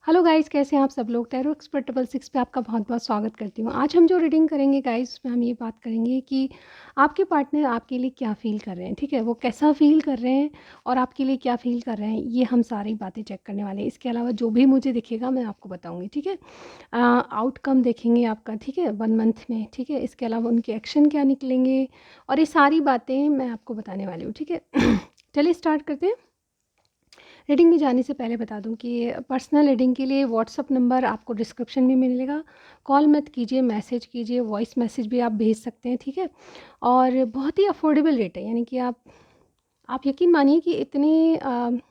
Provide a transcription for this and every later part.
Hello guys, कैसे हैं आप सब लोग। टैरो एक्सपर्ट 666 पे आपका बहुत-बहुत स्वागत करती हूँ। आज हम जो रीडिंग करेंगे गाइस, उसमें हम ये बात करेंगे कि आपके पार्टनर आपके लिए क्या फ़ील कर रहे हैं, ठीक है? वो कैसा फ़ील कर रहे हैं और आपके लिए क्या फ़ील कर रहे हैं, ये हम सारी बातें चेक करने वाले हैं। इसके अलावा जो भी मुझे दिखेगा मैं आपको बताऊँगी, ठीक है? आउटकम देखेंगे आपका, ठीक है? 1 मंथ में, ठीक है? इसके अलावा उनके एक्शन क्या निकलेंगे और ये सारी बातें मैं आपको बताने वाली हूँ, ठीक है? चलिए स्टार्ट करते हैं। रीडिंग में जाने से पहले बता दूं कि पर्सनल रीडिंग के लिए व्हाट्सअप नंबर आपको डिस्क्रिप्शन में मिलेगा। कॉल मत कीजिए, मैसेज कीजिए, वॉइस मैसेज भी आप भेज सकते हैं, ठीक है? और बहुत ही अफोर्डेबल रेट है, यानी कि आप यकीन मानिए कि इतने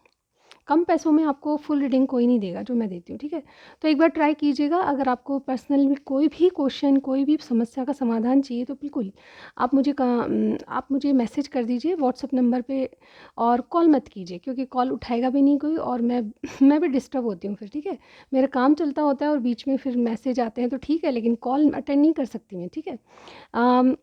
कम पैसों में आपको फुल रीडिंग कोई नहीं देगा जो मैं देती हूँ, ठीक है? तो एक बार ट्राई कीजिएगा। अगर आपको पर्सनल में कोई भी क्वेश्चन, कोई भी समस्या का समाधान चाहिए तो बिल्कुल आप मुझे मैसेज कर दीजिए व्हाट्सएप नंबर पे और कॉल मत कीजिए, क्योंकि कॉल उठाएगा भी नहीं कोई और मैं मैं भी डिस्टर्ब होती हूँ फिर, ठीक है? मेरा काम चलता होता है और बीच में फिर मैसेज आते हैं तो ठीक है, लेकिन कॉल अटेंड नहीं कर सकती मैं, ठीक है? अम,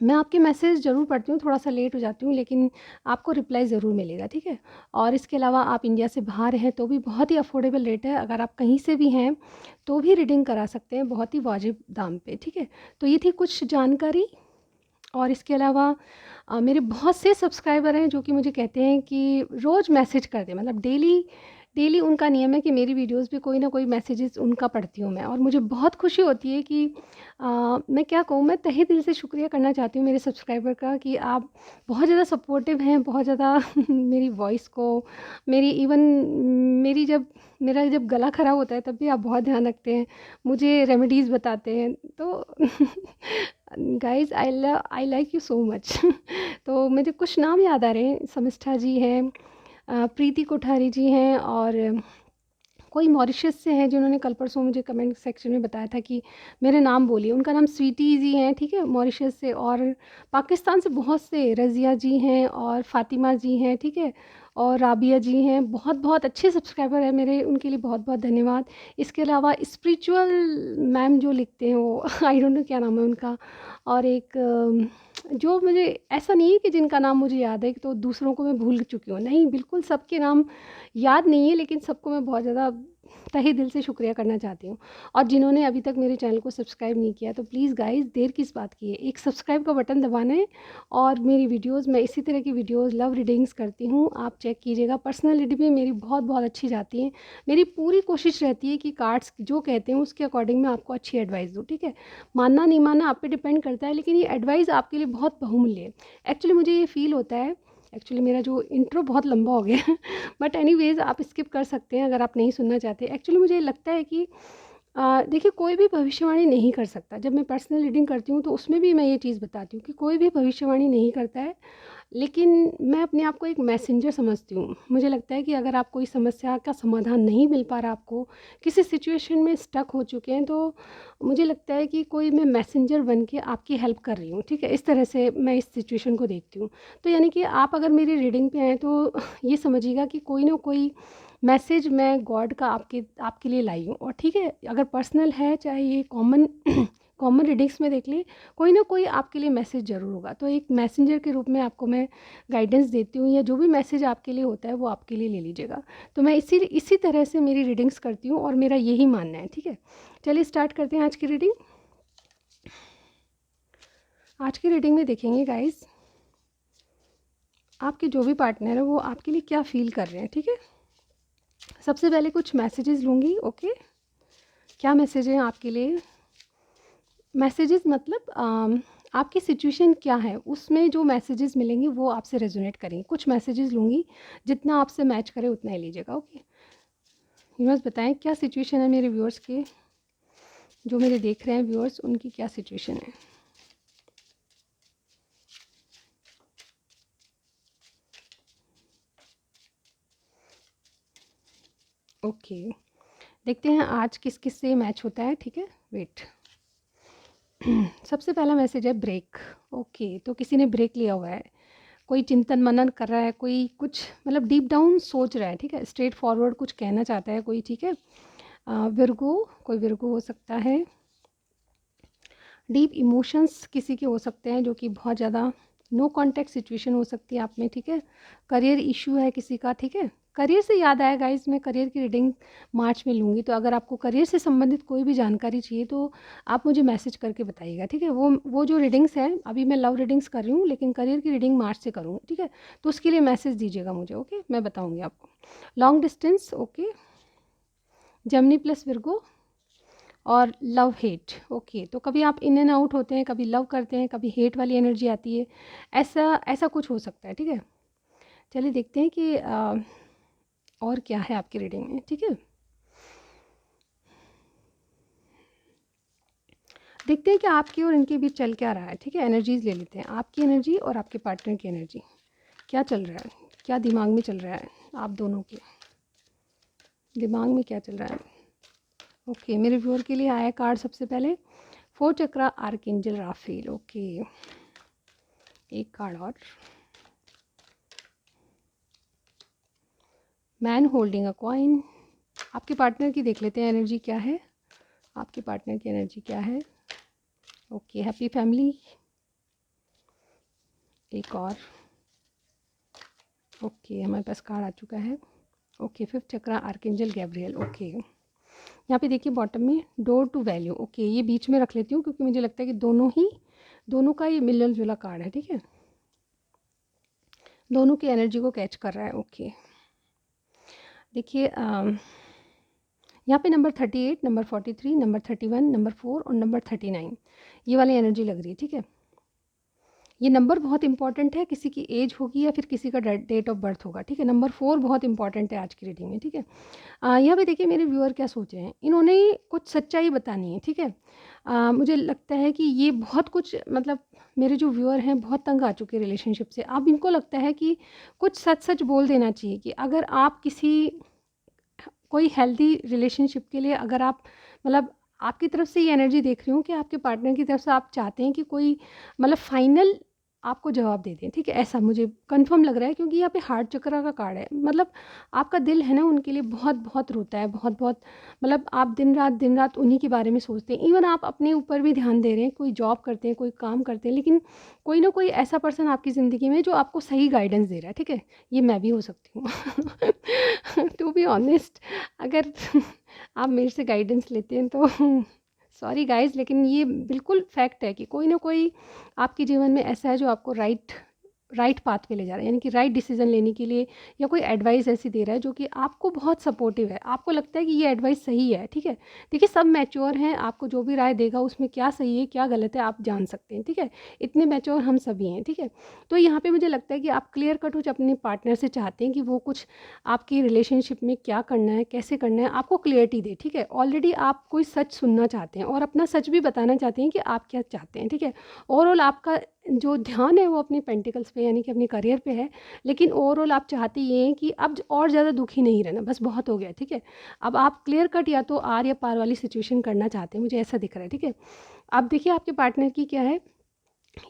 मैं आपके मैसेज ज़रूर पढ़ती हूँ, थोड़ा-सा लेट हो जाती हूँ, लेकिन आपको रिप्लाई ज़रूर मिलेगा, ठीक है? और इसके अलावा आप इंडिया से बाहर हैं तो भी बहुत ही अफ़ोर्डेबल रेट है। अगर आप कहीं से भी हैं तो भी रीडिंग करा सकते हैं बहुत ही वाजिब दाम पे, ठीक है? तो ये थी कुछ जानकारी। और इसके अलावा मेरे बहुत से सब्सक्राइबर हैं जो कि मुझे कहते हैं कि रोज़ मैसेज कर दें, मतलब डेली डेली उनका नियम है कि मेरी वीडियोस पे कोई ना कोई मैसेजेस उनका पढ़ती हूँ मैं, और मुझे बहुत खुशी होती है कि मैं क्या कहूँ, मैं तहे दिल से शुक्रिया करना चाहती हूँ मेरे सब्सक्राइबर का कि आप बहुत ज़्यादा सपोर्टिव हैं, बहुत ज़्यादा मेरी वॉइस को, मेरी इवन मेरी जब मेरा जब गला ख़राब होता है तब भी आप बहुत ध्यान रखते हैं, मुझे रेमेडीज़ बताते हैं। तो guys, I like you so much. तो मुझे कुछ नाम याद आ रहे हैं, शमिष्ठा जी हैं, प्रीति कोठारी जी हैं, और कोई मॉरिशस से हैं जिन्होंने कल परसों मुझे कमेंट सेक्शन में बताया था कि मेरे नाम बोलिए। उनका नाम स्वीटी जी हैं, ठीक है, मॉरिशस से। और पाकिस्तान से बहुत से रज़िया जी हैं और फ़ातिमा जी हैं, ठीक है, और राबिया जी हैं। बहुत बहुत अच्छे सब्सक्राइबर हैं मेरे, उनके लिए बहुत बहुत धन्यवाद। इसके अलावा स्पिरिचुअल मैम जो लिखते हैं वो आई डोंट नो क्या नाम है उनका। और एक जो मुझे ऐसा नहीं है कि जिनका नाम मुझे याद है तो दूसरों को मैं भूल चुकी हूँ, नहीं, बिल्कुल सबके नाम याद नहीं है, लेकिन सबको मैं बहुत ज़्यादा तहे दिल से शुक्रिया करना चाहती हूँ। और जिन्होंने अभी तक मेरे चैनल को सब्सक्राइब नहीं किया तो प्लीज़ गाइस, देर किस बात की है, एक सब्सक्राइब का बटन दबाना है। और मेरी वीडियोस, मैं इसी तरह की वीडियोस लव रीडिंग्स करती हूँ, आप चेक कीजिएगा। पर्सनल रीडिंग भी मेरी बहुत बहुत अच्छी जाती है। मेरी पूरी कोशिश रहती है कि कार्ड्स जो कहते हैं उसके अकॉर्डिंग मैं आपको अच्छी एडवाइस दूँ, ठीक है? मानना नहीं मानना आप पे डिपेंड करता है, लेकिन ये एडवाइस आपके लिए बहुत बहुमूल्य है। एक्चुअली मुझे ये फ़ील होता है, एक्चुअली मेरा जो इंट्रो बहुत लंबा हो गया है बट एनीवेज़ आप स्किप कर सकते हैं अगर आप नहीं सुनना चाहते। एक्चुअली मुझे लगता है कि देखिए, कोई भी भविष्यवाणी नहीं कर सकता। जब मैं पर्सनल रीडिंग करती हूँ तो उसमें भी मैं ये चीज़ बताती हूँ कि कोई भी भविष्यवाणी नहीं करता है, लेकिन मैं अपने आप को एक मैसेंजर समझती हूँ। मुझे लगता है कि अगर आप कोई समस्या का समाधान नहीं मिल पा रहा आपको, किसी सिचुएशन में स्टक हो चुके हैं, तो मुझे लगता है कि कोई मैं मैसेंजर बन के आपकी हेल्प कर रही हूँ, ठीक है? इस तरह से मैं इस सिचुएशन को देखती हूँ। तो यानी कि आप अगर मेरी रीडिंग पे आएँ तो ये समझिएगा कि कोई ना कोई मैसेज मैं गॉड का आपके लिए लाई हूँ। और ठीक है, अगर पर्सनल है, चाहे ये कॉमन कॉमन रीडिंग्स में देख लें, कोई ना कोई आपके लिए मैसेज ज़रूर होगा। तो एक मैसेंजर के रूप में आपको मैं गाइडेंस देती हूँ, या जो भी मैसेज आपके लिए होता है वो आपके लिए ले लीजिएगा। तो मैं इसी इसी तरह से मेरी रीडिंग्स करती हूँ और मेरा यही मानना है, ठीक है? चलिए स्टार्ट करते हैं आज की रीडिंग। आज की रीडिंग में देखेंगे गाइस, आपके जो भी पार्टनर है वो आपके लिए क्या फ़ील कर रहे हैं, ठीक है? सबसे पहले कुछ मैसेजेस लूँगी, ओके? क्या मैसेज हैं आपके लिए? मैसेजेस मतलब आपकी सिचुएशन क्या है, उसमें जो मैसेजेस मिलेंगे वो आपसे रेजोनेट करेंगे। कुछ मैसेजेस लूँगी, जितना आपसे मैच करे उतना ही लीजिएगा, ओके? व्यूअर्स बताएं क्या सिचुएशन है मेरे व्यूअर्स के, जो मेरे देख रहे हैं व्यूअर्स, उनकी क्या सिचुएशन है। ओके, देखते हैं आज किस किस से मैच होता है, ठीक है? वेट। सबसे पहला मैसेज है ब्रेक। ओके, तो किसी ने ब्रेक लिया हुआ है, कोई चिंतन मनन कर रहा है, कोई कुछ मतलब डीप डाउन सोच रहा है, ठीक है? स्ट्रेट फॉरवर्ड कुछ कहना चाहता है कोई, ठीक है? विर्गो, कोई विर्गो हो सकता है। डीप इमोशंस किसी के हो सकते हैं, जो कि बहुत ज़्यादा नो कॉन्टैक्ट सिचुएशन हो सकती है आप में, ठीक है? करियर इशू है किसी का, ठीक है? करियर से याद आया गाइस, मैं करियर की रीडिंग मार्च में लूँगी, तो अगर आपको करियर से संबंधित कोई भी जानकारी चाहिए तो आप मुझे मैसेज करके बताइएगा, ठीक है। वो जो रीडिंग्स हैं, अभी मैं लव रीडिंग्स कर रही हूँ, लेकिन करियर की रीडिंग मार्च से करूँगी, ठीक है। तो उसके लिए मैसेज दीजिएगा मुझे, ओके, मैं बताऊँगी आपको। Long distance, okay, Gemini plus Virgo और लव हेट, ओके। तो कभी आप इन एंड आउट होते हैं, कभी लव करते हैं, कभी हेट वाली एनर्जी आती है, ऐसा ऐसा कुछ हो सकता है, ठीक है। चलिए देखते हैं कि और क्या है आपकी रीडिंग में, ठीक है। देखते हैं कि आपकी और इनके बीच चल क्या रहा है, ठीक है। एनर्जीज ले लेते हैं, आपकी एनर्जी और आपके पार्टनर की एनर्जी, क्या चल रहा है, क्या दिमाग में चल रहा है, आप दोनों के दिमाग में क्या चल रहा है। ओके, मेरे व्यूअर के लिए आया कार्ड सबसे पहले 4 चक्रा आर्कएंजल राफेल, ओके। एक कार्ड और, मैन होल्डिंग अ कॉइन। आपके पार्टनर की देख लेते हैं एनर्जी क्या है, आपके पार्टनर की एनर्जी क्या है। Okay, happy family. एक और, ओके, हमारे पास कार्ड आ चुका है। ओके, 5th चक्रा आर्कएंजल गैब्रियल, ओके। यहाँ पे देखिए बॉटम में डोर टू वैल्यू, ओके, ये बीच में रख लेती हूँ क्योंकि मुझे लगता है कि दोनों का ये मिलल जुला कार्ड है, ठीक है। दोनों की एनर्जी को कैच कर रहा है, ओके। देखिए यहाँ पे नंबर 38, नंबर 43, नंबर 31, नंबर 4 और नंबर 39, ये वाली एनर्जी लग रही है, ठीक है। ये नंबर बहुत इंपॉर्टेंट है, किसी की एज होगी या फिर किसी का डेट ऑफ बर्थ होगा, ठीक है। नंबर 4 बहुत इंपॉर्टेंट है आज की रीडिंग में, ठीक है। यहाँ पे देखिए मेरे व्यूअर क्या सोच रहे हैं, इन्होंने कुछ सच्चाई बतानी है, ठीक है। मुझे लगता है कि ये बहुत कुछ, मतलब मेरे जो व्यूअर हैं बहुत तंग आ चुके हैं रिलेशनशिप से। अब इनको लगता है कि कुछ सच सच बोल देना चाहिए कि अगर आप कोई हेल्दी रिलेशनशिप के लिए, अगर आप, मतलब आपकी तरफ से ये एनर्जी देख रही हूँ कि आपके पार्टनर की तरफ से आप चाहते हैं कि कोई, मतलब फाइनल आपको जवाब दे दें, ठीक है। ऐसा मुझे कंफर्म लग रहा है क्योंकि यहाँ पे हार्ट चक्र का कार्ड है, मतलब आपका दिल है ना उनके लिए बहुत बहुत रोता है, बहुत बहुत, मतलब आप दिन रात उन्हीं के बारे में सोचते हैं। इवन आप अपने ऊपर भी ध्यान दे रहे हैं, कोई जॉब करते हैं, कोई काम करते हैं, लेकिन कोई ना कोई ऐसा पर्सन आपकी ज़िंदगी में जो आपको सही गाइडेंस दे रहा है, ठीक है। ये मैं भी हो सकती हूँ टू बी ऑनेस्ट, अगर आप मेरे से गाइडेंस लेते हैं तो सॉरी गाइस, लेकिन ये बिल्कुल फैक्ट है कि कोई ना कोई आपके जीवन में ऐसा है जो आपको राइट पाथ पे ले जा रहा है, यानी कि राइट डिसीजन लेने के लिए, या कोई एडवाइस ऐसी दे रहा है जो कि आपको बहुत सपोर्टिव है, आपको लगता है कि ये एडवाइस सही है, ठीक है। देखिए सब मैच्योर हैं, आपको जो भी राय देगा उसमें क्या सही है क्या गलत है आप जान सकते हैं, ठीक है। इतने मैच्योर हम सभी हैं, ठीक है। तो यहाँ पे मुझे लगता है कि आप क्लियर कट हो अपने पार्टनर से चाहते हैं कि वो कुछ आपकी रिलेशनशिप में क्या करना है, कैसे करना है, आपको क्लियरिटी दे, ठीक है। ऑलरेडी आप कोई सच सुनना चाहते हैं और अपना सच भी बताना चाहते हैं कि आप क्या चाहते हैं, ठीक है। ओवरऑल आपका जो ध्यान है वो अपने पेंटिकल्स पे, यानी कि अपने करियर पे है, लेकिन ओवरऑल आप चाहते ये हैं कि अब और ज़्यादा दुखी नहीं रहना, बस बहुत हो गया, ठीक है। अब आप क्लियर कट या तो आर या पार वाली सिचुएशन करना चाहते हैं, मुझे ऐसा दिख रहा है, ठीक है। अब देखिए आपके पार्टनर की क्या है,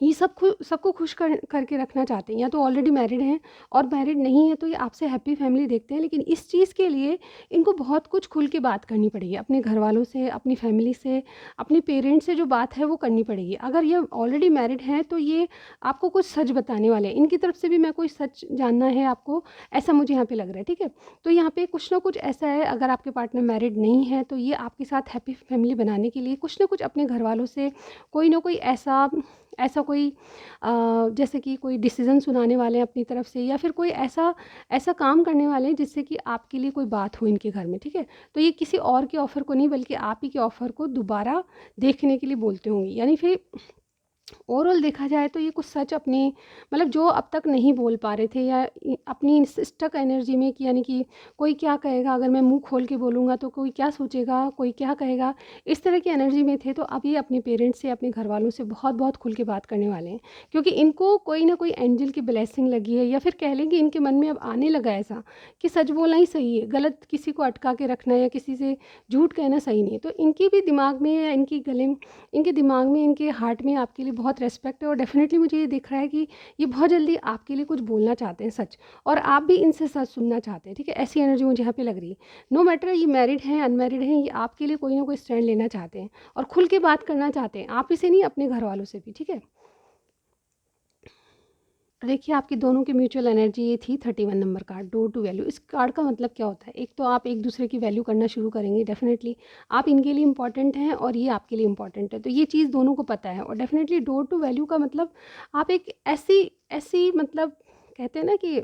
ये सबको खुश करके रखना चाहते हैं, या तो ऑलरेडी मैरिड हैं और मैरिड नहीं है तो ये आपसे हैप्पी फैमिली देखते हैं, लेकिन इस चीज़ के लिए इनको बहुत कुछ खुल के बात करनी पड़ेगी, अपने घर वालों से, अपनी फैमिली से, अपने पेरेंट्स से जो बात है वो करनी पड़ेगी। अगर ये ऑलरेडी मैरिड हैं तो ये आपको कुछ सच बताने वाले हैं, इनकी तरफ से भी मैं कोई सच जानना है आपको, ऐसा मुझे यहाँ पर लग रहा है, ठीक है। तो यहाँ पर कुछ ना कुछ ऐसा है, अगर आपके पार्टनर मैरिड नहीं है तो ये आपके साथ हैप्पी फैमिली बनाने के लिए कुछ ना कुछ अपने घर वालों से कोई ना कोई ऐसा कोई जैसे कि कोई डिसीज़न सुनाने वाले हैं अपनी तरफ से, या फिर कोई ऐसा ऐसा काम करने वाले हैं जिससे कि आपके लिए कोई बात हो इनके घर में, ठीक है। तो ये किसी और के ऑफ़र को नहीं बल्कि आप ही के ऑफ़र को दोबारा देखने के लिए बोलते होंगे, यानी फिर ओवरऑल देखा जाए तो ये कुछ सच अपने, मतलब जो अब तक नहीं बोल पा रहे थे, या अपनी स्टक एनर्जी में कि, यानी कि कोई क्या कहेगा, अगर मैं मुंह खोल के बोलूँगा तो कोई क्या सोचेगा, कोई क्या कहेगा, इस तरह की एनर्जी में थे। तो अब ये अपने पेरेंट्स से, अपने घर वालों से बहुत बहुत खुल के बात करने वाले हैं, क्योंकि इनको कोई ना कोई एंजल की ब्लेसिंग लगी है, या फिर कह लें कि इनके मन में अब आने लगा ऐसा कि सच बोलना ही सही है, गलत किसी को अटका के रखना या किसी से झूठ कहना सही नहीं है। तो इनकी भी दिमाग में या इनकी गले में, इनके दिमाग में, इनके हार्ट में आपके लिए बहुत रेस्पेक्ट है, और डेफिनेटली मुझे ये दिख रहा है कि ये बहुत जल्दी आपके लिए कुछ बोलना चाहते हैं सच, और आप भी इनसे सच सुनना चाहते हैं, ठीक है। ऐसी एनर्जी मुझे यहाँ पे लग रही है। नो मैटर ये मैरिड हैं अनमैरिड हैं, ये आपके लिए कोई ना कोई स्टैंड लेना चाहते हैं और खुल के बात करना चाहते हैं, आप ही से नहीं, अपने घर वालों से भी, ठीक है। देखिए आपकी दोनों की म्यूचुअल एनर्जी ये थी 31 number card, door to value. इस कार्ड का मतलब क्या होता है? एक तो आप एक दूसरे की वैल्यू करना शुरू करेंगे डेफिनेटली। आप इनके लिए इंपॉर्टेंट हैं और ये आपके लिए इंपॉर्टेंट है, तो ये चीज़ दोनों को पता है। और डेफिनेटली डोर टू वैल्यू का मतलब आप एक ऐसी ऐसी मतलब कहते हैं ना कि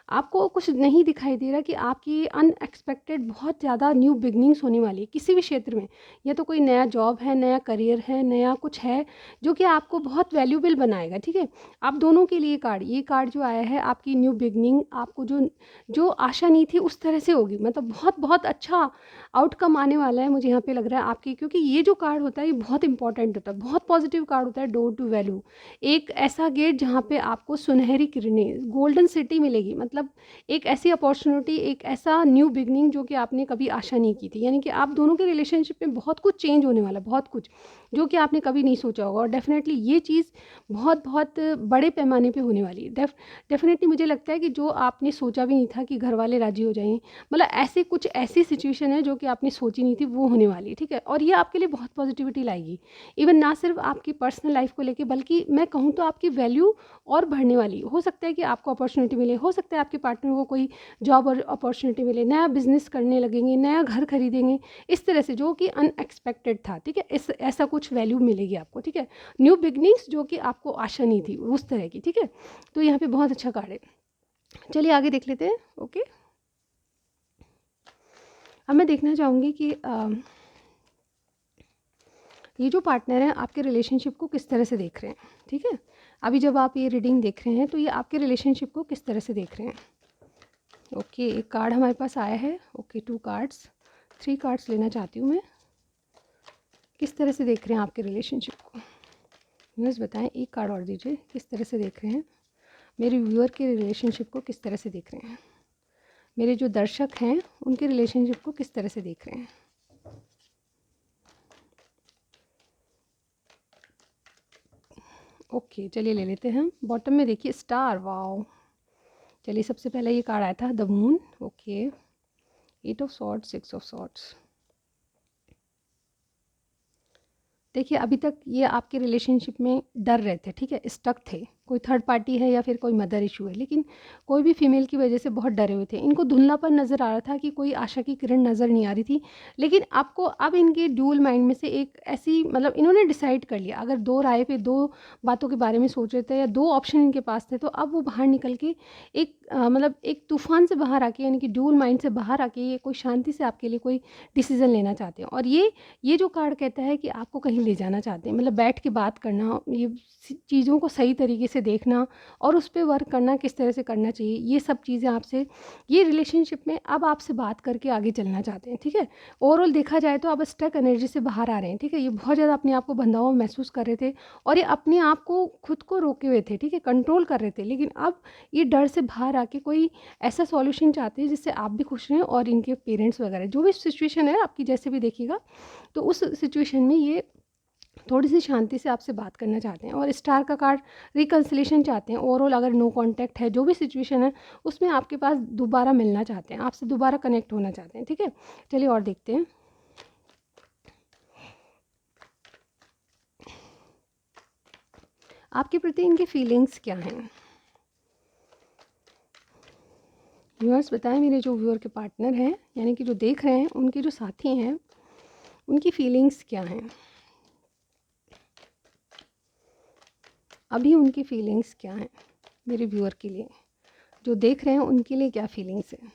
आपको कुछ नहीं दिखाई दे रहा कि आपकी अनएक्सपेक्टेड बहुत ज़्यादा न्यू बिगनिंग्स होने वाली है किसी भी क्षेत्र में। या तो कोई नया जॉब है, नया करियर है, नया कुछ है जो कि आपको बहुत वैल्यूबल बनाएगा, ठीक है। आप दोनों के लिए ये कार्ड जो आया है आपकी न्यू बिगनिंग, आपको जो जो आशा नहीं थी उस तरह से होगी, मतलब बहुत बहुत अच्छा आउटकम आने वाला है मुझे यहाँ पे लग रहा है आपकी। क्योंकि ये जो कार्ड होता है ये बहुत इंपॉर्टेंट होता है, बहुत पॉजिटिव कार्ड होता है। डोर टू वैल्यू एक ऐसा गेट जहाँ पे आपको सुनहरी किरणें, गोल्डन सिटी मिलेगी, मतलब एक ऐसी अपॉर्चुनिटी, एक ऐसा न्यू बिगनिंग जो कि आपने कभी आशा नहीं की थी। यानी कि आप दोनों के रिलेशनशिप में बहुत कुछ चेंज होने वाला है, बहुत कुछ जो कि आपने कभी नहीं सोचा होगा। और डेफिनेटली ये चीज़ बहुत बहुत बड़े पैमाने पे होने वाली है। डेफिनेटली मुझे लगता है कि जो आपने सोचा भी नहीं था कि घर वाले राजी हो जाएंगे, मतलब ऐसे कुछ ऐसी सिचुएशन है जो कि आपने सोची नहीं थी वो होने वाली है, ठीक है। और ये आपके लिए बहुत पॉजिटिविटी लाएगी। इवन ना सिर्फ आपकी पर्सनल लाइफ को लेके, बल्कि मैं कहूँ तो आपकी वैल्यू और बढ़ने वाली। हो सकता है कि आपको अपॉर्चुनिटी मिले, हो सकता है आपके पार्टनर को कोई जॉब और अपॉर्चुनिटी मिले, नया बिजनेस करने लगेंगे, नया घर खरीदेंगे, इस तरह से जो कि अनएक्सपेक्टेड था, ठीक है। इस ऐसा कुछ वैल्यू मिलेगी आपको, ठीक है। न्यू बिगनिंग्स जो कि आपको आशा नहीं थी उस तरह की, ठीक है। तो यहाँ पे बहुत अच्छा कार्ड है। चलिए आगे देख लेते हैं। ओके, अब मैं देखना चाहूँगी कि ये जो पार्टनर है आपके रिलेशनशिप को किस तरह से देख रहे हैं, ठीक है। अभी जब आप ये रीडिंग देख रहे हैं तो ये आपके रिलेशनशिप को किस तरह से देख रहे हैं। ओके, एक कार्ड हमारे पास आया है। ओके, 2 कार्ड्स, 3 कार्ड्स लेना चाहती हूँ मैं। किस तरह से देख रहे हैं आपके रिलेशनशिप को, बस बताएं। एक कार्ड और दीजिए, किस तरह से देख रहे हैं मेरे व्यूअर के रिलेशनशिप को, किस तरह से देख रहे हैं मेरे जो दर्शक हैं उनके रिलेशनशिप को किस तरह से देख रहे हैं। ओके, चलिए ले लेते हैं हम। बॉटम में देखिए स्टार, वाओ। चलिए सबसे पहले ये कार्ड आया था the moon. Okay, 8 of swords, 6 of swords. देखिए अभी तक ये आपके रिलेशनशिप में डर रहे थे, ठीक है, स्टक थे। कोई थर्ड पार्टी है या फिर कोई मदर इशू है, लेकिन कोई भी फीमेल की वजह से बहुत डरे हुए थे। इनको धुंधलापन नज़र आ रहा था कि कोई आशा की किरण नज़र नहीं आ रही थी। लेकिन आपको अब इनके ड्यूल माइंड में से एक ऐसी, मतलब इन्होंने डिसाइड कर लिया। अगर दो राय पे दो बातों के बारे में सोच रहे थे या दो ऑप्शन इनके पास थे, तो अब वो बाहर निकल के एक मतलब एक तूफान से बाहर आके, यानी कि ड्यूल माइंड से बाहर आके ये कोई शांति से आपके लिए कोई डिसीजन लेना चाहते हैं। और ये जो कार्ड कहता है कि आपको कहीं ले जाना चाहते हैं, मतलब बैठ के बात करना, ये चीज़ों को सही तरीके से देखना और उस पे वर्क करना, किस तरह से करना चाहिए, ये सब चीज़ें आपसे, ये रिलेशनशिप में अब आपसे बात करके आगे चलना चाहते हैं, ठीक है। ओवरऑल देखा जाए तो अब स्टक एनर्जी से बाहर आ रहे हैं, ठीक है। ये बहुत ज़्यादा अपने आप को बंधा हुआ महसूस कर रहे थे और ये अपने आप को खुद को रोके हुए थे, ठीक है, कंट्रोल कर रहे थे। लेकिन अब ये डर से बाहर आके कोई ऐसा सॉल्यूशन चाहते हैं जिससे आप भी खुश रहें और इनके पेरेंट्स वगैरह, जो भी सिचुएशन है आपकी जैसे भी देखिएगा, तो उस सिचुएशन में ये थोड़ी सी शांति से आपसे बात करना चाहते हैं। और स्टार का कार्ड रिकन्सिलेशन चाहते हैं। ओवरऑल अगर नो कांटेक्ट है, जो भी सिचुएशन है उसमें आपके पास दोबारा मिलना चाहते हैं, आपसे दोबारा कनेक्ट होना चाहते हैं, ठीक है। चलिए और देखते हैं। आपके प्रति इनकी फीलिंग्स क्या हैं। व्यूअर्स बताएं, मेरे जो व्यूअर के पार्टनर हैं, यानी कि जो देख रहे हैं, उनके जो साथी हैं, उनकी फीलिंग्स क्या हैं अभी, उनकी फीलिंग्स क्या हैं मेरे व्यूअर के लिए, जो देख रहे हैं उनके लिए क्या फीलिंग्स हैं।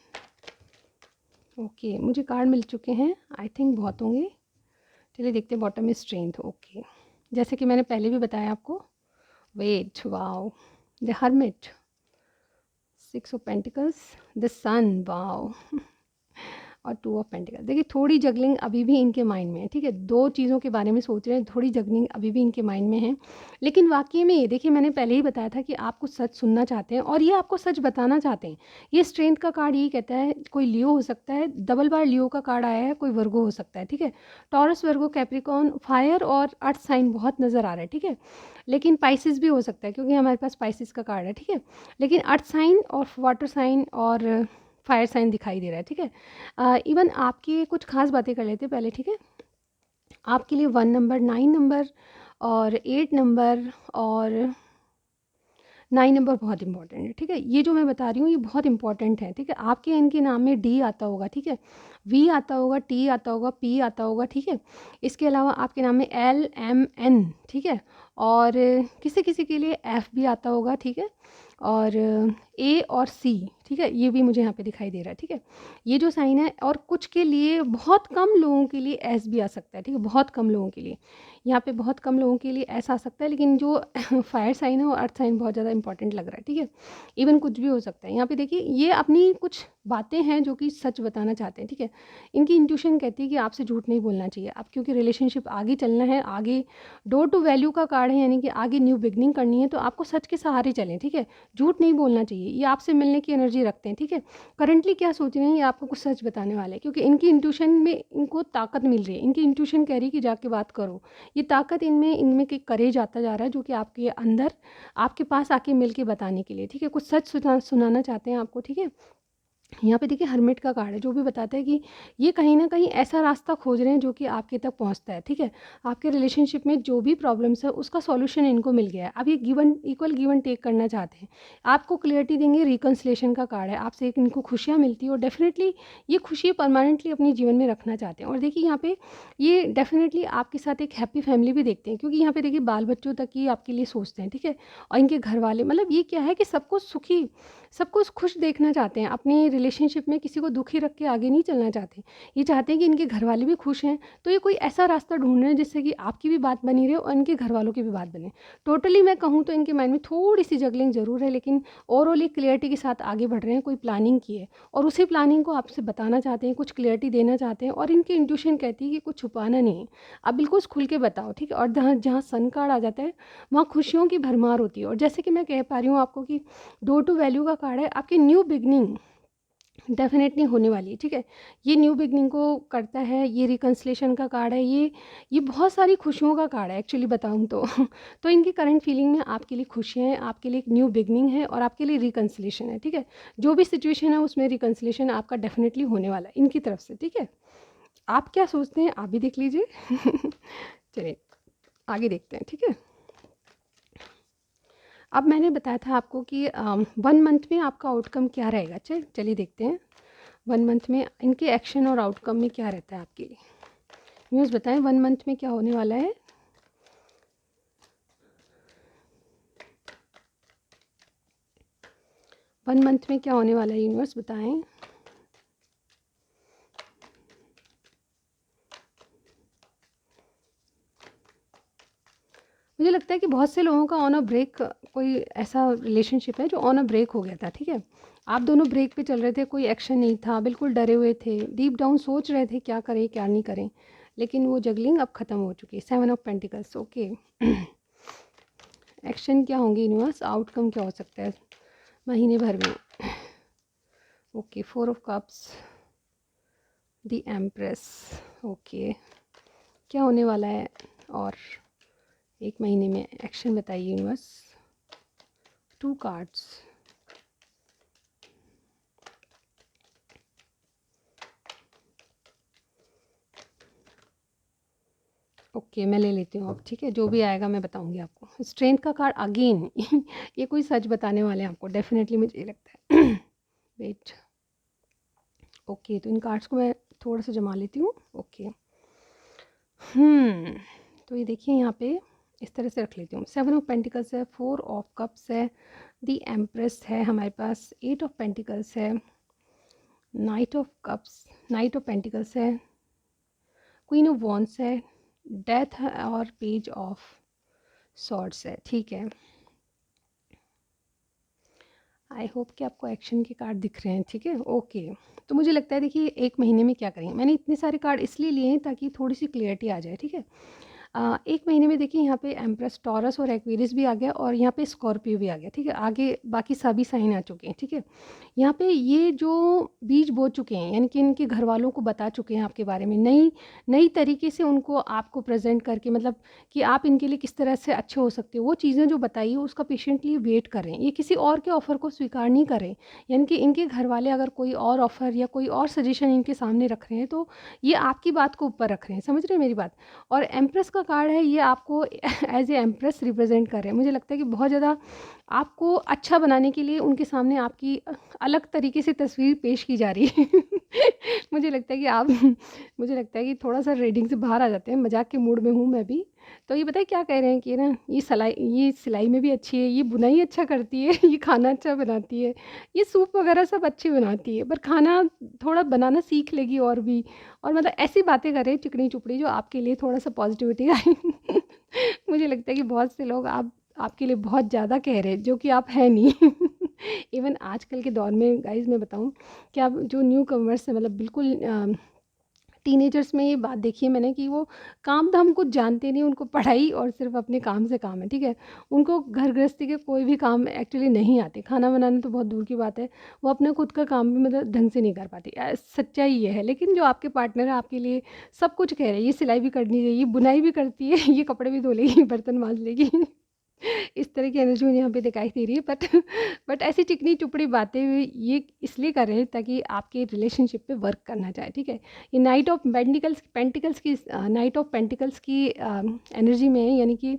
ओके, मुझे कार्ड मिल चुके हैं, आई थिंक बहुत होंगे। चलिए देखते हैं। बॉटम में स्ट्रेंथ। ओके, जैसे कि मैंने पहले भी बताया आपको। Wait, wow, the hermit, 6 of pentacles, the sun, wow, और 2 ऑफ पेंटिकल। देखिए थोड़ी जगलिंग अभी भी इनके माइंड में है, ठीक है। दो चीज़ों के बारे में सोच रहे हैं, थोड़ी जगलिंग अभी भी इनके माइंड में है। लेकिन वाकई में ये देखिए, मैंने पहले ही बताया था कि आप कुछ सच सुनना चाहते हैं और ये आपको सच बताना चाहते हैं। ये स्ट्रेंथ का कार्ड ये कहता है, कोई लियो हो सकता है, डबल बार लियो का कार्ड आया है, कोई वर्गो हो सकता है, ठीक है। टॉरस, वर्गो, कैप्रिकॉर्न, फायर और अर्थ साइन बहुत नज़र आ रहा है, ठीक है। लेकिन पाइसिस भी हो सकता है, क्योंकि हमारे पास पाइसिस का कार्ड है, ठीक है। लेकिन अर्थ साइन और वाटर साइन और फायर साइन दिखाई दे रहा है, ठीक है। इवन आपकी कुछ खास बातें कर लेते हैं पहले, ठीक है। आपके लिए 1 नंबर, 9 नंबर और 8 नंबर और 9 नंबर बहुत इंपॉर्टेंट है, ठीक है। ये जो मैं बता रही हूँ ये बहुत इंपॉर्टेंट है, ठीक है। आपके इनके नाम में डी आता होगा, ठीक है, वी आता होगा, टी आता होगा, पी आता होगा, ठीक है। इसके अलावा आपके नाम में एल एम एन, ठीक है, और किसी किसी के लिए एफ भी आता होगा, ठीक है, और ए और सी, ठीक है, ये भी मुझे यहाँ पे दिखाई दे रहा है, ठीक है। ये जो साइन है, और कुछ के लिए बहुत कम लोगों के लिए एस भी आ सकता है, ठीक है, बहुत कम लोगों के लिए, यहाँ पे बहुत कम लोगों के लिए ऐसा आ सकता है, लेकिन जो फायर साइन है और अर्थ साइन बहुत ज़्यादा इंपॉर्टेंट लग रहा है, ठीक है। इवन कुछ भी हो सकता है। यहाँ पे देखिए ये अपनी कुछ बातें हैं जो कि सच बताना चाहते हैं, ठीक है। इनकी इंट्यूशन कहती है कि आपसे झूठ नहीं बोलना चाहिए अब, क्योंकि रिलेशनशिप आगे चलना है, आगे डोर टू वैल्यू का कार्ड है, यानी कि आगे न्यू बिगनिंग करनी है, तो आपको सच के सहारे चलें, ठीक है। झूठ नहीं बोलना चाहिए, ये आपसे मिलने की एनर्जी रखते हैं, ठीक है। करंटली क्या सोच रहे हैं, ये आपको कुछ सच बताने वाले हैं, क्योंकि इनकी इंट्यूशन में इनको ताकत मिल रही है, इनकी इंट्यूशन कह रही है कि जाके बात करो। ये ताकत इनमें इनमें कि करेज आता जा रहा है, जो कि आपके अंदर आपके पास आके मिल के बताने के लिए, ठीक है, कुछ सच सुनाना चाहते हैं आपको, ठीक है। यहाँ पे देखिए हर्मिट का कार्ड है, जो भी बताता है कि ये कहीं ना कहीं ऐसा रास्ता खोज रहे हैं जो कि आपके तक पहुँचता है, ठीक है। आपके रिलेशनशिप में जो भी प्रॉब्लम्स है उसका सॉल्यूशन इनको मिल गया है, अब ये इक्वल गिवन टेक करना चाहते हैं, आपको क्लियरिटी देंगे। रिकन्सिलेशन का कार्ड है, आपसे एक इनको खुशियाँ मिलती है और डेफिनेटली ये खुशी परमानेंटली अपने जीवन में रखना चाहते हैं। और देखिए यहाँ पे ये डेफिनेटली आपके साथ एक हैप्पी फैमिली भी देखते हैं, क्योंकि यहाँ पे देखिए बाल बच्चों तक ही आपके लिए सोचते हैं, ठीक है। और इनके घर वाले, मतलब ये क्या है कि सबको सुखी, सबको खुश देखना चाहते हैं, अपने रिलेशनशिप में किसी को दुखी रख के आगे नहीं चलना चाहते। ये चाहते हैं कि इनके घर वाले भी खुश हैं, तो ये कोई ऐसा रास्ता ढूंढ रहे हैं जिससे कि आपकी भी बात बनी रहे और इनके घर वालों की भी बात बने। टोटली मैं कहूँ तो इनके माइंड में थोड़ी सी जगलिंग ज़रूर है, लेकिन ओवरऑल एक क्लियरिटी के साथ आगे बढ़ रहे हैं, कोई प्लानिंग की है और उसी प्लानिंग को आपसे बताना चाहते हैं, कुछ क्लियरिटी देना चाहते हैं। और इनकी इंट्यूशन कहती है कि कुछ छुपाना नहीं है, आप बिल्कुल खुल के बताओ, ठीक है। और जहाँ जहाँ सन कार्ड आ जाता है वहाँ खुशियों की भरमार होती है। और जैसे कि मैं कह पा रही हूँ आपको कि डोर टू वैल्यू का कार्ड है, आपकी न्यू बिगनिंग डेफिनेटली होने वाली है, ठीक है। ये न्यू बिगनिंग को करता है, ये रिकन्सिलेशन का कार्ड है, ये बहुत सारी खुशियों का कार्ड है एक्चुअली बताऊं तो तो इनकी करंट फीलिंग में आपके लिए खुशियाँ हैं, आपके लिए एक न्यू बिगनिंग है और आपके लिए रिकन्सिलेशन है, ठीक है। जो भी सिचुएशन है उसमें रिकन्सिलेशन आपका डेफिनेटली होने वाला है इनकी तरफ से, ठीक है। आप क्या सोचते हैं आप भी देख लीजिए चलिए आगे देखते हैं, ठीक है। अब मैंने बताया था आपको कि 1 मंथ में आपका आउटकम क्या रहेगा, चलिए देखते हैं 1 मंथ में इनके एक्शन और आउटकम में क्या रहता है आपके लिए। न्यूज़ बताएं 1 मंथ में क्या होने वाला है। वन मंथ में क्या होने वाला है यूनिवर्स बताएं। मुझे लगता है कि बहुत से लोगों का ऑन अ ब्रेक, कोई ऐसा रिलेशनशिप है जो ऑन अ ब्रेक हो गया था, ठीक है। आप दोनों ब्रेक पे चल रहे थे, कोई एक्शन नहीं था, बिल्कुल डरे हुए थे, डीप डाउन सोच रहे थे क्या करें क्या नहीं करें, लेकिन वो जगलिंग अब ख़त्म हो चुकी है। 7 ऑफ पेंटिकल्स, ओके। एक्शन क्या होंगे यूनिवर्स, आउटकम क्या हो सकता है महीने भर में। Okay 4 of cups, the empress, okay क्या होने वाला है और एक महीने में एक्शन बताइए यूनिवर्स। 2 कार्ड्स, ओके मैं ले लेती हूँ अब, ठीक है। जो भी आएगा मैं बताऊंगी आपको। स्ट्रेंथ का कार्ड अगेन ये कोई सच बताने वाले हैं आपको डेफिनेटली, मुझे ये लगता है वेट, ओके तो इन कार्ड्स को मैं थोड़ा सा जमा लेती हूँ, ओके। तो ये देखिए यहाँ पे इस तरह से रख लेती हूँ। 7 ऑफ पेंटिकल्स है, 4 ऑफ कप्स है, दी एम्प्रेस है हमारे पास, 8 ऑफ पेंटिकल्स है, night of cups, night of pentacles है, क्वीन ऑफ वॉन्ड्स है, डेथ है और पेज ऑफ सॉर्ड्स है, ठीक है। आई होप कि आपको एक्शन के कार्ड दिख रहे हैं, ठीक है, ओके। तो मुझे लगता है देखिए एक महीने में क्या करेंगे, मैंने इतने सारे कार्ड इसलिए लिए हैं ताकि थोड़ी सी क्लियरिटी आ जाए, ठीक है। एक महीने में देखिए यहाँ पे एम्प्रेस, टॉरस और एक्वेरियस भी आ गया और यहाँ पे स्कॉर्पियो भी आ गया, ठीक है। आगे बाकी सभी साइन आ चुके हैं, ठीक है। यहाँ पे ये जो बीज बो चुके हैं, यानी कि इनके घर वालों को बता चुके हैं आपके बारे में, नई नई तरीके से उनको आपको प्रेजेंट करके, मतलब कि आप इनके लिए किस तरह से अच्छे हो सकते हो, वो चीज़ें जो बताई है उसका पेशेंटली वेट करें। ये किसी और के ऑफ़र को स्वीकार नहीं करें, यानी कि इनके घर वाले अगर कोई और ऑफ़र या कोई और सजेशन इनके सामने रख रहे हैं तो ये आपकी बात को ऊपर रख रहे हैं, समझ रहे हैं मेरी बात। और एम्प्रेस का कार्ड है ये आपको एज़ ए एम्प्रेस रिप्रेजेंट कर रहे हैं। मुझे लगता है कि बहुत ज़्यादा आपको अच्छा बनाने के लिए उनके सामने आपकी अलग तरीके से तस्वीर पेश की जा रही है। मुझे लगता है कि आप मुझे लगता है कि थोड़ा-सा रीडिंग से बाहर आ जाते हैं, मज़ाक के मूड में हूँ मैं भी। तो ये पता है क्या कह रहे हैं कि ना ये सिलाई में भी अच्छी है, ये बुनाई अच्छा करती है, ये खाना अच्छा बनाती है, ये सूप वग़ैरह सब अच्छे बनाती है, पर खाना थोड़ा बनाना सीख लेगी और भी। और मतलब ऐसी बातें कर रहे हैं चिकनी-चुपड़ी जो आपके लिए थोड़ा-सा पॉज़िटिविटी आए। मुझे लगता है कि बहुत से लोग आपके लिए बहुत ज़्यादा कह रहे हैं, जो कि आप हैं नहीं। इवन आजकल के दौर में गाइज़ मैं बताऊँ कि आप जो न्यू कमर्स हैं मतलब बिल्कुल टीनेजर्स में ये बात देखी है मैंने कि वो काम-धाम कुछ जानते नहीं, उनको पढ़ाई और सिर्फ़ अपने काम से काम है, ठीक है? उनको घर गृहस्थी के कोई भी काम एक्चुअली नहीं आते, खाना बनाना तो बहुत दूर की बात है, वो अपना खुद का काम भी मतलब ढंग से नहीं कर पाती। सच्चाई ये है, लेकिन जो आपके पार्टनर है आपके लिए सब कुछ कह रहे हैं, ये सिलाई भी करनी चाहिए, ये बुनाई भी करती है, ये कपड़े भी धो लेगी, बर्तन माँज लेगी। इस तरह की एनर्जी मुझे यहाँ पे दिखाई दे रही है बट ऐसी चिकनी-चुपड़ी बातें ये इसलिए कर रहे हैं ताकि आपके रिलेशनशिप पे वर्क करना चाहे, ठीक है? ये नाइट ऑफ पेंटिकल्स की नाइट ऑफ पेंटिकल्स की एनर्जी में है, यानी कि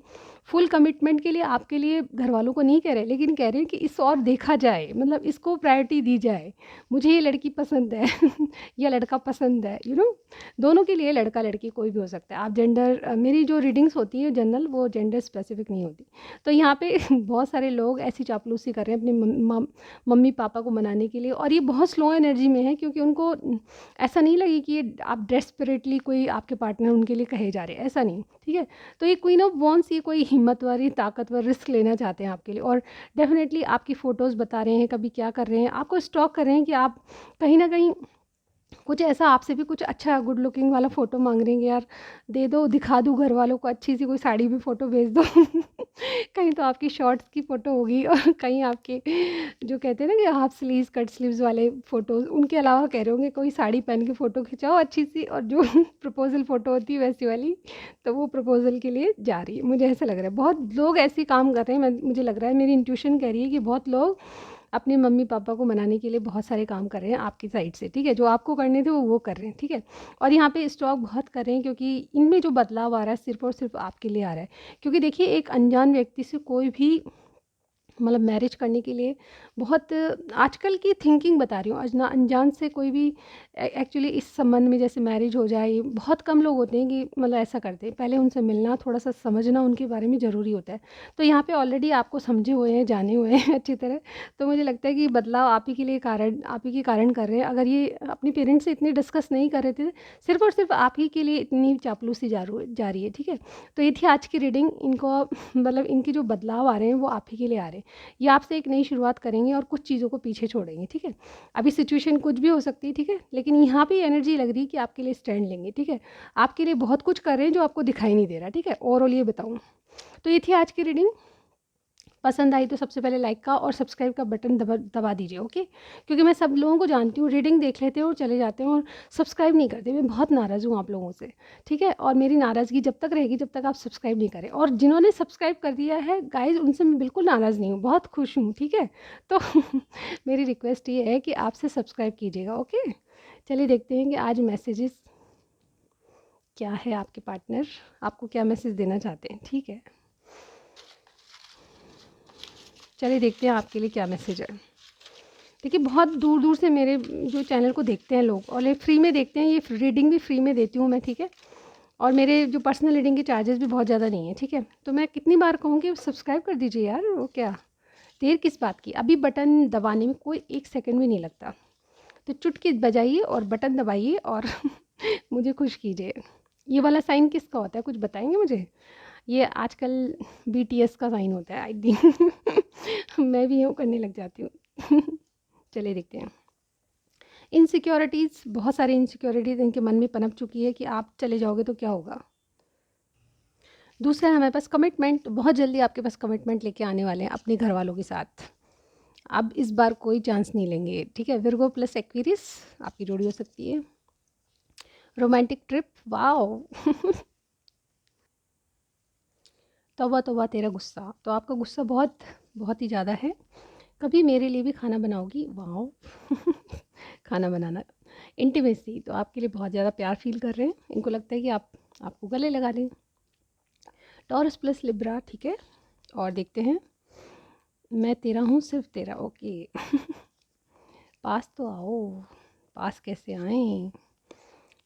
फुल कमिटमेंट के लिए आपके लिए घरवालों को नहीं कह रहे, लेकिन कह रहे हैं कि इस और देखा जाए, मतलब इसको प्रायोरिटी दी जाए। मुझे ये लड़की पसंद है या लड़का पसंद है, दोनों के लिए लड़का-लड़की कोई भी हो सकता है। आप मेरी जो रीडिंग्स होती हैं जनरल वो जेंडर स्पेसिफिक नहीं होती। तो यहाँ पे बहुत सारे लोग ऐसी चापलूसी कर रहे हैं अपने मम्मी-पापा को मनाने के लिए, और ये बहुत स्लो एनर्जी में है क्योंकि उनको ऐसा नहीं लगे कि ये आप डेस्परेटली कोई आपके पार्टनर उनके लिए कहे जा रहे हैं, ऐसा नहीं, ठीक है? तो ये क्वीन ऑफ वॉन्ड्स ये कोई हिम्मतवारी, ताकतवर रिस्क लेना चाहते हैं आपके लिए, और डेफ़िनेटली आपकी फ़ोटोज़ बता रहे हैं, कभी क्या कर रहे हैं, आपको स्टॉक कर रहे हैं कि आप कहीं न कहीं कुछ ऐसा आपसे भी कुछ अच्छा गुड लुकिंग वाला फ़ोटो माँग रहे हैं कि यार दे दो, दिखा दूँ घरवालों को, अच्छी-सी कोई साड़ी में फ़ोटो भेज दो। कहीं तो आपकी शॉर्ट्स की फ़ोटो होगी और कहीं आपके जो कहते हैं ना कि हाफ स्लीव्स, कट स्लीव्स वाले फ़ोटोज़, उनके अलावा कह रहे होंगे कोई साड़ी पहन के फ़ोटो खिंचाओ अच्छी-सी, और जो प्रपोज़ल फ़ोटो होती है वैसी वाली, तो वो प्रपोज़ल के लिए जा रही है। मुझे ऐसा लग रहा है बहुत लोग ऐसे काम कर रहे हैं, मुझे लग रहा है, मेरी इंट्यूशन कह रही है कि बहुत लोग अपने मम्मी-पापा को मनाने के लिए बहुत सारे काम कर रहे हैं आपकी साइड से, ठीक है? जो आपको करने थे वो कर रहे हैं, ठीक है? और यहाँ पे स्टॉक बहुत कर रहे हैं क्योंकि इनमें जो बदलाव आ रहा है सिर्फ़ और सिर्फ़ आपके लिए आ रहा है। क्योंकि देखिए एक अनजान व्यक्ति से कोई भी मतलब मैरिज करने के लिए बहुत आजकल की थिंकिंग बता रही हूँ, अनजान से कोई भी एक्चुअली इस संबंध में जैसे मैरिज हो जाए, बहुत कम लोग होते हैं कि मतलब ऐसा करते हैं। पहले उनसे मिलना, थोड़ा सा समझना उनके बारे में ज़रूरी होता है। तो यहाँ पे ऑलरेडी आपको समझे हुए हैं, जाने हुए हैं अच्छी तरह। तो मुझे लगता है कि बदलाव आप ही के कारण कर रहे हैं। अगर ये अपने पेरेंट्स से इतने डिस्कस नहीं कर रहे थे, सिर्फ़ और सिर्फ़ आप ही के लिए इतनी चापलूसी जा रही है, ठीक है? तो ये थी आज की रीडिंग। इनको मतलब इनके जो बदलाव आ रहे हैं वो आप ही के लिए आ रहे हैं। ये आपसे एक नई शुरुआत करेंगे और कुछ चीज़ों को पीछे छोड़ेंगे, ठीक है? अभी सिचुएशन कुछ भी हो सकती है, ठीक है? लेकिन यहाँ पे एनर्जी लग रही है कि आपके लिए स्टैंड लेंगे, ठीक है? आपके लिए बहुत कुछ कर रहे हैं जो आपको दिखाई नहीं दे रहा, ठीक है? ओवरऑल ये बताऊँ। तो ये थी आज की रीडिंग। पसंद आई तो सबसे पहले लाइक का और सब्सक्राइब का बटन दबा दीजिए, ओके? क्योंकि मैं सब लोगों को जानती हूँ, रीडिंग देख लेते हैं और चले जाते हैं और सब्सक्राइब नहीं करते। मैं बहुत नाराज़ हूँ आप लोगों से, ठीक है? और मेरी नाराज़गी जब तक रहेगी जब तक आप सब्सक्राइब नहीं करें, और जिन्होंने सब्सक्राइब कर दिया है गाइज़ उनसे मैं बिल्कुल नाराज़ नहीं हूँ, बहुत खुश हूँ, ठीक है? तो मेरी रिक्वेस्ट ये है कि आपसे सब्सक्राइब कीजिएगा, ओके? चलिए देखते हैं कि आज मैसेजेस क्या है, आपके पार्टनर आपको क्या मैसेज देना चाहते हैं, ठीक है? चलिए देखते हैं आपके लिए क्या मैसेज है। देखिए बहुत दूर-दूर से मेरे जो चैनल को देखते हैं लोग, और ये फ्री में देखते हैं, ये रीडिंग भी फ्री में देती हूँ मैं, ठीक है? और मेरे जो पर्सनल रीडिंग के चार्जेस भी बहुत ज़्यादा नहीं है, ठीक है? तो मैं कितनी बार कहूँ कि सब्सक्राइब कर दीजिए यार, वो क्या देर किस बात की? अभी बटन दबाने में कोई 1 सेकंड भी नहीं लगता। तो चुटकी बजाइए और बटन दबाइए और मुझे खुश कीजिए। ये वाला साइन किसका होता है, कुछ बताएँगे मुझे? ये आजकल बीटीएस का साइन होता है आई थिंक। मैं भी यूँ करने लग जाती हूँ। चलिए देखते हैं। इनसिक्योरिटीज़, बहुत सारी इनसिक्योरिटीज़ इनके मन में पनप चुकी है कि आप चले जाओगे तो क्या होगा। दूसरा है हमारे पास कमिटमेंट, बहुत जल्दी आपके पास कमिटमेंट लेके आने वाले हैं अपने घर वालों के साथ। अब इस बार कोई चांस नहीं लेंगे, ठीक है? विर्गो प्लस एक्वेरियस आपकी जोड़ी हो सकती है। Romantic trip, wow! तौबा तौबा तेरा गुस्सा, तो आपका गुस्सा बहुत बहुत ही ज़्यादा है। कभी मेरे लिए भी खाना बनाओगी, वाओ! खाना बनाना। इंटीमेसी, तो आपके लिए बहुत ज़्यादा प्यार फ़ील कर रहे हैं। इनको लगता है कि आप आपको गले लगा लें। टॉरस प्लस लिब्रा, ठीक है। और देखते हैं, मैं तेरा हूँ सिर्फ तेरा, ओके। पास तो आओ, पास कैसे आए,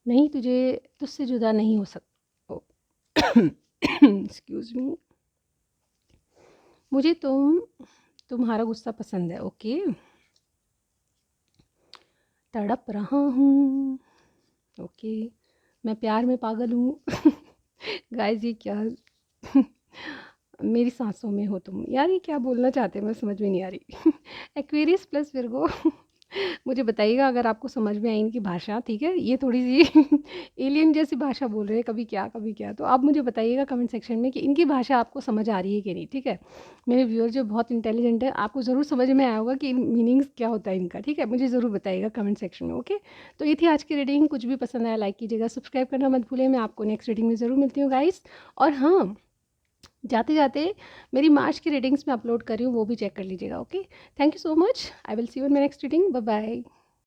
नहीं तुझे तुझसे जुदा नहीं हो सकता, एक्सक्यूज़ मी, मुझे तुम्हारा गुस्सा पसंद है, ओके। तड़प रहा हूँ, ओके। मैं प्यार में पागल हूँ। गाइस ये क्या, मेरी सांसों में हो तुम, यार ये क्या बोलना चाहते हैं मैं समझ में नहीं आ रही। Aquarius plus Virgo. मुझे बताइएगा अगर आपको समझ में आई इनकी भाषा, ठीक है। ये थोड़ी सी एलियन जैसी भाषा बोल रहे हैं, कभी क्या कभी क्या। तो आप मुझे बताइएगा कमेंट सेक्शन में कि इनकी भाषा आपको समझ आ रही है कि नहीं, ठीक है। मेरे व्यूअर जो बहुत इंटेलिजेंट है, आपको ज़रूर समझ में आया होगा कि मीनिंग्स क्या होता है इनका, ठीक है। मुझे ज़रूर बताइएगा कमेंट सेक्शन में, ओके। तो ये थी आज की रीडिंग, कुछ भी पसंद आया लाइक कीजिएगा, सब्सक्राइब करना मत भूलिए। मैं आपको नेक्स्ट रीडिंग में ज़रूर मिलती हूँ गाइस। और हाँ, जाते जाते मेरी मार्च की रीडिंग्स में अपलोड कर रही हूँ, वो भी चेक कर लीजिएगा, okay. Thank you so much, I will see you in my next reading, bye bye.